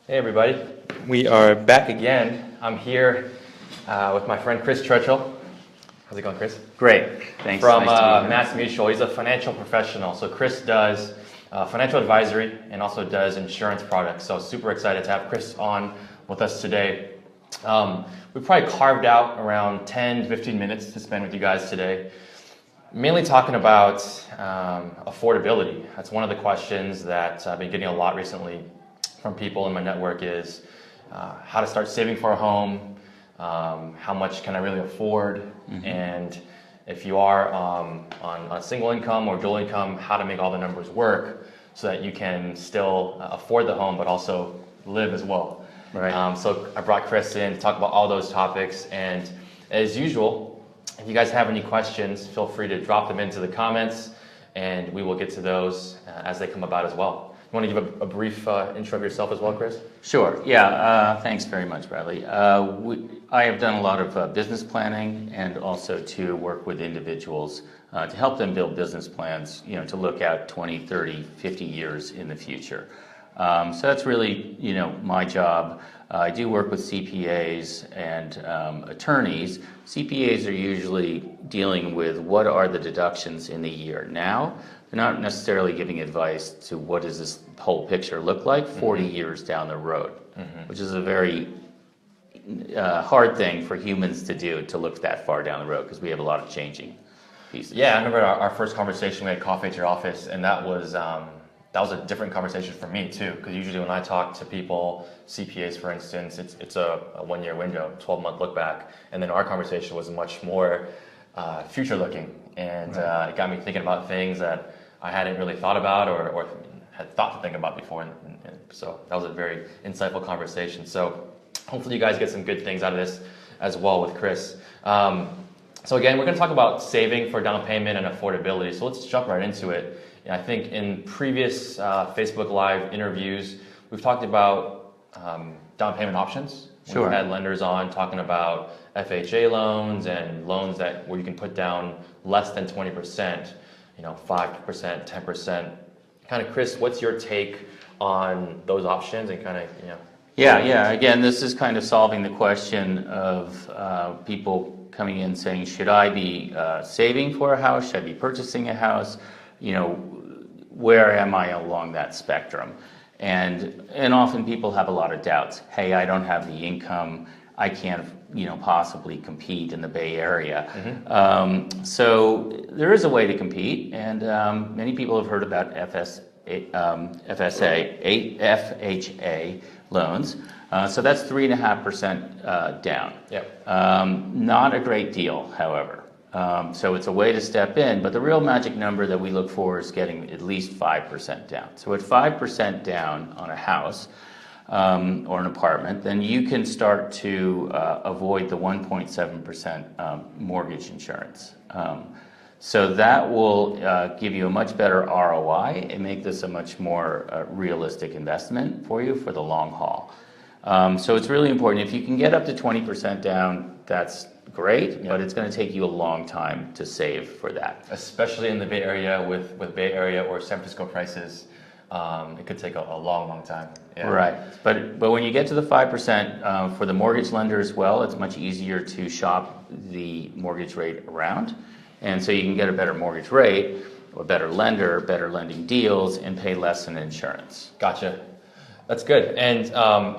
Hey everybody, we are back again. I'm here with my friend Chris Churchill. How's it going, Chris? Great, thanks. From nice to be here. Mass Mutual. He's a financial professional. So Chris does financial advisory and also does insurance products. So super excited to have Chris on with us today. We probably carved out around 10 to 15 minutes to spend with you guys today. Mainly talking about affordability. That's one of the questions that I've been getting a lot recently from people in my network is how to start saving for a home, how much can I really afford, and if you are on a single income or dual income, how to make all the numbers work so that you can still afford the home but also live as well. Right. So I brought Chris in to talk about all those topics, and as usual, if you guys have any questions, feel free to drop them into the comments and we will get to those as they come about as well. You want to give a brief intro of yourself as well, Chris? Sure, yeah, thanks very much, Bradley. I have done a lot of business planning and also to work with individuals to help them build business plans, to look out 20, 30, 50 years in the future. So that's really, my job. I do work with CPAs and attorneys. CPAs are usually dealing with what are the deductions in the year now. They're not necessarily giving advice to what does this whole picture look like 40 years down the road, which is a very hard thing for humans to do, to look that far down the road, because we have a lot of changing pieces. Yeah, I remember our first conversation, we had coffee at your office, and that was a different conversation for me too, because usually when I talk to people, CPAs for instance, it's a 1 year window, 12-month look back, and then our conversation was much more future looking, and it got me thinking about things that I hadn't really thought about or had thought to think about before, and so that was a very insightful conversation. So hopefully you guys get some good things out of this as well with Chris. So again, we're going to talk about saving for down payment and affordability, so let's jump right into it. I think in previous Facebook Live interviews, we've talked about down payment options. Sure. We've had lenders on talking about FHA loans and loans where you can put down less than 20%, 5%, 10%. Kind of, Chris, what's your take on those options and kind of, Yeah. Again, this is kind of solving the question of people coming in saying, should I be saving for a house? Should I be purchasing a house? Where am I along that spectrum? And often people have a lot of doubts. Hey, I don't have the income. I can't, possibly compete in the Bay Area. So there is a way to compete, and many people have heard about FHA loans. So that's 3.5% down. Yep. Not a great deal, however. So it's a way to step in, but the real magic number that we look for is getting at least 5% down. So at 5% down on a house or an apartment, then you can start to avoid the 1.7% mortgage insurance. So that will give you a much better ROI and make this a much more realistic investment for you for the long haul. So it's really important. If you can get up to 20% down, that's great, but it's going to take you a long time to save for that. Especially in the Bay Area with Bay Area or San Francisco prices, it could take a long time. Yeah. Right, but when you get to the 5%, for the mortgage lender as well, it's much easier to shop the mortgage rate around, and so you can get a better mortgage rate, a better lender, better lending deals, and pay less in insurance. Gotcha. That's good. And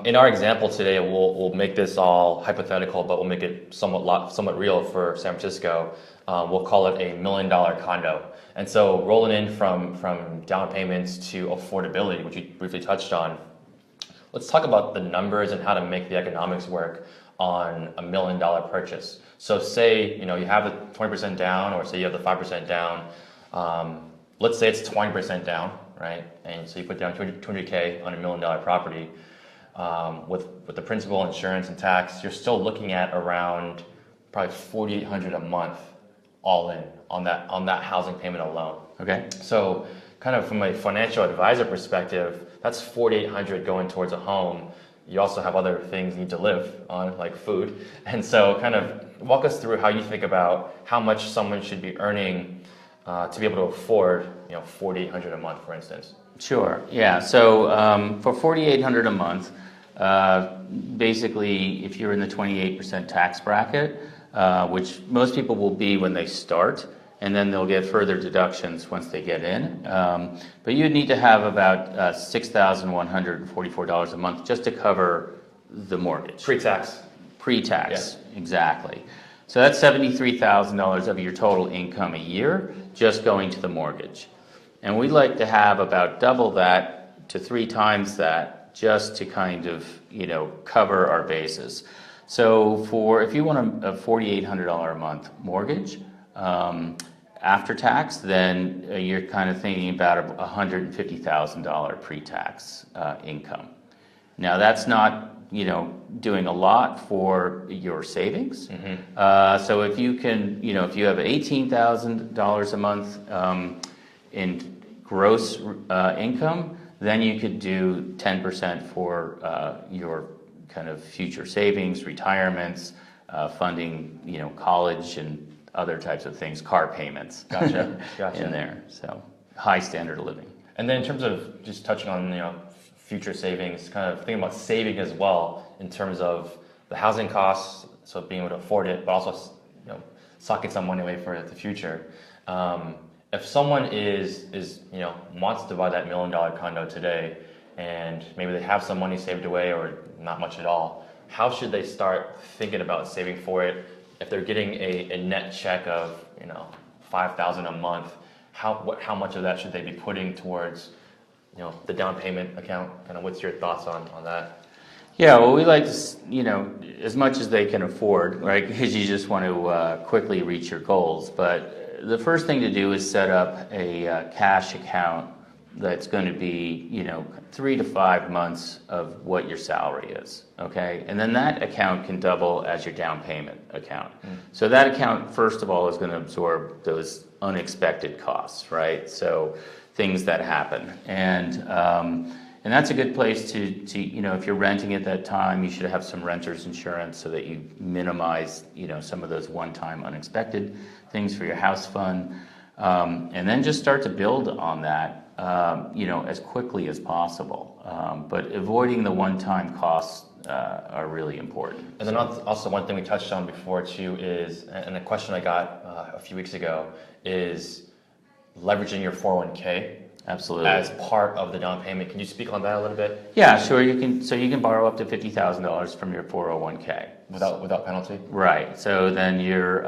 in our example today, we'll make this all hypothetical, but we'll make it somewhat real for San Francisco. We'll call it a $1 million condo. And so rolling in from down payments to affordability, which you briefly touched on, let's talk about the numbers and how to make the economics work on a $1 million purchase. So say you have the 20% down, or say you have the 5% down. Let's say it's 20% down. Right, and so you put down $200K on a $1 million property, with the principal, insurance, and tax, you're still looking at around probably $4,800 a month, all in on that housing payment alone. Okay. So, kind of from a financial advisor perspective, that's $4,800 going towards a home. You also have other things you need to live on, like food, and so kind of walk us through how you think about how much someone should be earning to be able to afford, $4,800 a month, for instance. Sure. Yeah. So for $4,800 a month, Basically, if you're in the 28% tax bracket, which most people will be when they start, and then they'll get further deductions once they get in. But you'd need to have about $6,144 a month just to cover the mortgage. Pre-tax. Pre-tax, exactly. So that's $73,000 of your total income a year just going to the mortgage. And we'd like to have about double that to 3 times that just to kind of, cover our bases. So if you want a $4,800 a month mortgage, after tax, then you're kind of thinking about a $150,000 pre-tax income. Now that's not doing a lot for your savings. Mm-hmm. So if you can, if you have $18,000 a month in gross income, then you could do 10% for your kind of future savings, retirements, funding, college and other types of things, car payments. Gotcha. In there. So high standard of living. And then in terms of just touching on, future savings, kind of thinking about saving as well in terms of the housing costs, so being able to afford it, but also, sucking some money away for the future. If someone is wants to buy that $1 million condo today, and maybe they have some money saved away or not much at all, how should they start thinking about saving for it? If they're getting a net check of $5,000 a month, how much of that should they be putting towards the down payment account? Kind of what's your thoughts on that? Yeah, well, we like to, as much as they can afford, right? Because you just want to quickly reach your goals. But the first thing to do is set up a cash account that's going to be, 3 to 5 months of what your salary is, okay? And then that account can double as your down payment account. So that account, first of all, is going to absorb those unexpected costs, right? So things that happen. And that's a good place to if you're renting at that time, you should have some renter's insurance so that you minimize, some of those one-time unexpected things for your house fund. And then just start to build on that, as quickly as possible. But avoiding the one-time costs are really important. And then also one thing we touched on before too is, and a question I got a few weeks ago, is leveraging your 401k. Absolutely. As part of the down payment. Can you speak on that a little bit? Yeah, sure. You can borrow up to $50,000 from your 401k without penalty. Right. So then you're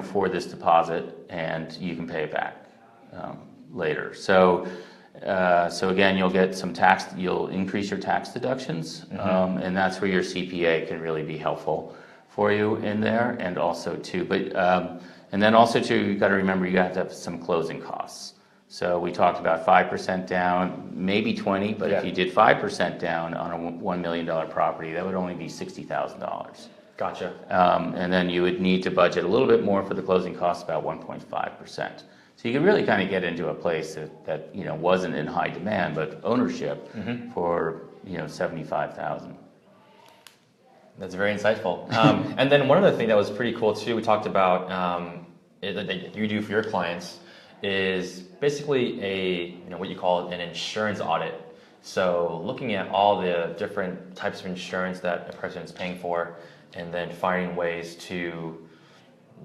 for this deposit, and you can pay it back later. So again, you'll get some tax. You'll increase your tax deductions, and that's where your CPA can really be helpful for you in there, and also too. But and then also too, you got to remember you have to have some closing costs. So we talked about 5% down, maybe 20, but if you did 5% down on a $1 million property, that would only be $60,000. Gotcha. And then you would need to budget a little bit more for the closing costs, about 1.5%. So you can really kind of get into a place that wasn't in high demand, but ownership for $75,000. That's very insightful. And then one other thing that was pretty cool too, we talked about that you do for your clients is basically what you call an insurance audit. So looking at all the different types of insurance that a person is paying for, and then finding ways to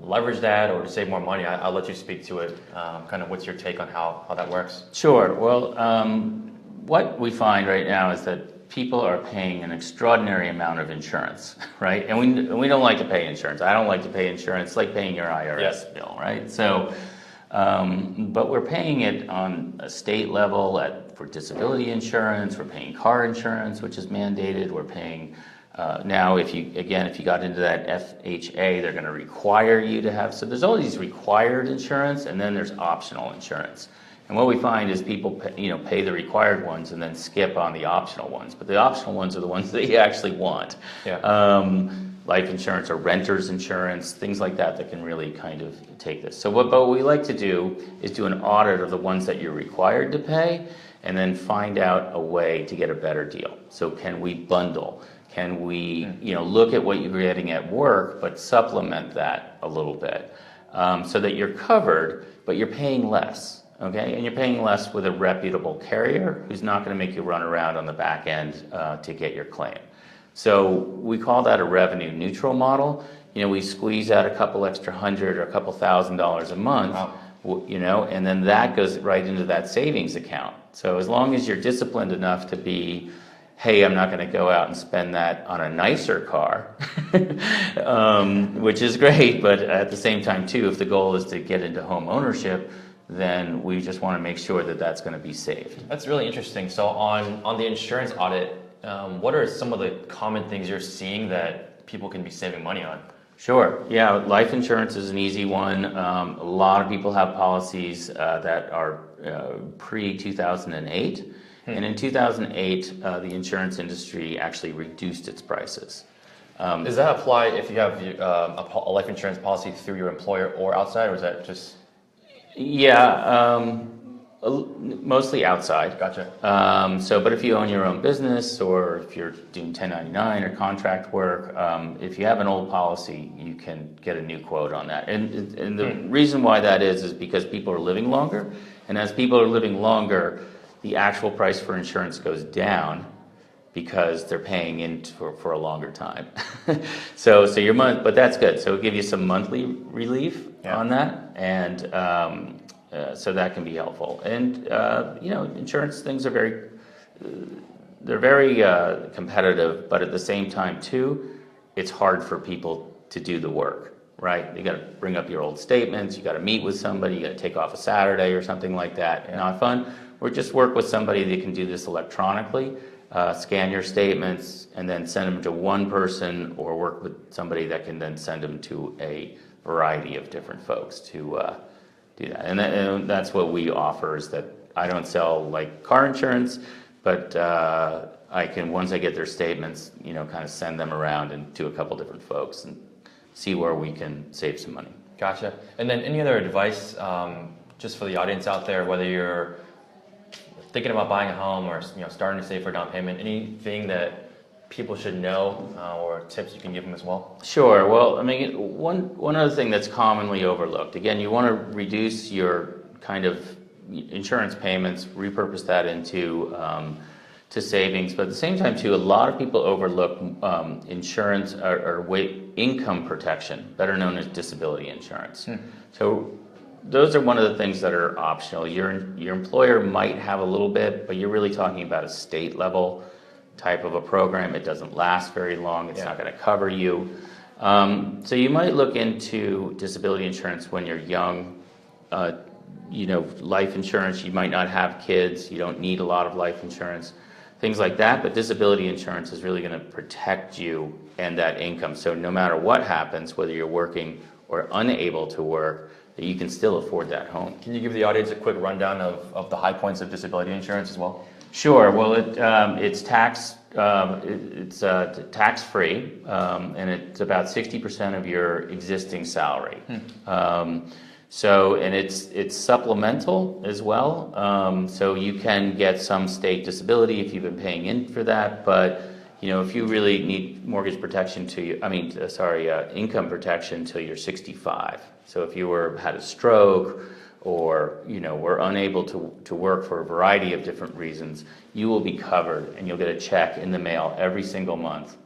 leverage that or to save more money. I'll let you speak to it. Kind of what's your take on how that works? Sure. Well, what we find right now is that people are paying an extraordinary amount of insurance, right? And we don't like to pay insurance. I don't like to pay insurance. It's like paying your IRS bill, right? So, but we're paying it on a state level for disability insurance. We're paying car insurance, which is mandated. We're paying now, if you got into that FHA, they're going to require you to have. So there's all these required insurance, and then there's optional insurance. And what we find is people pay the required ones and then skip on the optional ones. But the optional ones are the ones that you actually want. Yeah. Life insurance or renter's insurance, things like that can really kind of take this. So what we like to do is do an audit of the ones that you're required to pay, and then find out a way to get a better deal. So can we bundle? Can we look at what you're getting at work, but supplement that a little bit so that you're covered, but you're paying less? Okay, and you're paying less with a reputable carrier who's not going to make you run around on the back end to get your claim. So we call that a revenue neutral model. We squeeze out a couple extra hundred or a couple $1,000s a month, wow. And then that goes right into that savings account. So as long as you're disciplined enough to be, hey, I'm not going to go out and spend that on a nicer car, which is great, but at the same time too, if the goal is to get into home ownership, then we just want to make sure that that's going to be saved. That's really interesting. So on the insurance audit, what are some of the common things you're seeing that people can be saving money on? Sure. Yeah, life insurance is an easy one. A lot of people have policies that are pre-2008. And in 2008, the insurance industry actually reduced its prices. Does that apply if you have a life insurance policy through your employer or outside, or is that just... Yeah, mostly outside. Gotcha. But if you own your own business or if you're doing 1099 or contract work, if you have an old policy, you can get a new quote on that. And the reason why that is because people are living longer. And as people are living longer, the actual price for insurance goes down because they're paying in for a longer time. so your month, but that's good. So it'll give you some monthly relief on that, and so that can be helpful. And insurance things are very competitive, but at the same time too, it's hard for people to do the work. Right, you got to bring up your old statements. You got to meet with somebody. You got to take off a Saturday or something like that. Not fun. Or just work with somebody that can do this electronically. Scan your statements and then send them to one person, or work with somebody that can then send them to a variety of different folks to do that. And that's what we offer. Is that I don't sell like car insurance, but I can, once I get their statements, kind of send them around and to a couple different folks and see where we can save some money. Gotcha. And then any other advice, just for the audience out there, whether you're thinking about buying a home or starting to save for a down payment, anything that people should know or tips you can give them as well? Sure. Well, I mean, one other thing that's commonly overlooked. Again, you want to reduce your kind of insurance payments, repurpose that into to savings, but at the same time too, a lot of people overlook insurance or income protection, better known as disability insurance. So those are one of the things that are optional. Your employer might have a little bit, but you're really talking about a state level type of a program. It doesn't last very long. It's not going to cover you. So you might look into disability insurance when you're young. Life insurance, you might not have kids. You don't need a lot of life insurance. Things like that, but disability insurance is really going to protect you and that income. So no matter what happens, whether you're working or unable to work, that you can still afford that home. Can you give the audience a quick rundown of the high points of disability insurance as well? Sure. Well, it's tax free, and it's about 60% of your existing salary. And it's supplemental as well. So you can get some state disability if you've been paying in for that. But if you really need mortgage protection income protection till you're 65. So if you had a stroke or were unable to work for a variety of different reasons, you will be covered, and you'll get a check in the mail every single month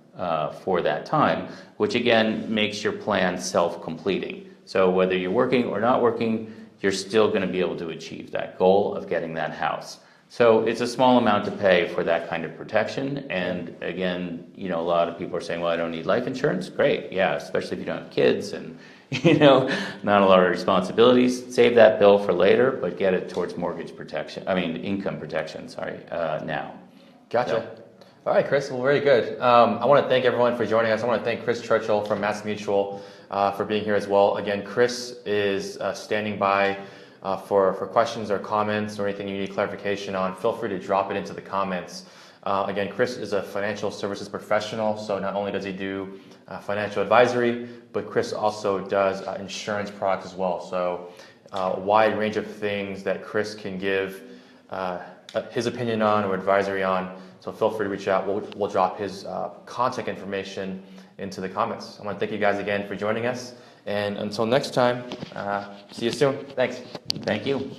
for that time, which again makes your plan self-completing. So whether you're working or not working, you're still going to be able to achieve that goal of getting that house. So it's a small amount to pay for that kind of protection. And again, a lot of people are saying, well, I don't need life insurance. Great. Yeah, especially if you don't have kids and, not a lot of responsibilities. Save that bill for later, but get it towards income protection, now. Gotcha. So, all right, Chris. Well, very good. I want to thank everyone for joining us. I want to thank Chris Churchill from Mass Mutual for being here as well. Again, Chris is standing by for questions or comments or anything you need clarification on. Feel free to drop it into the comments. Again, Chris is a financial services professional, so not only does he do financial advisory, but Chris also does insurance products as well. So a wide range of things that Chris can give his opinion on or advisory on. So feel free to reach out. We'll drop his contact information into the comments. I want to thank you guys again for joining us, And until next time, see you soon. Thanks. Thank you.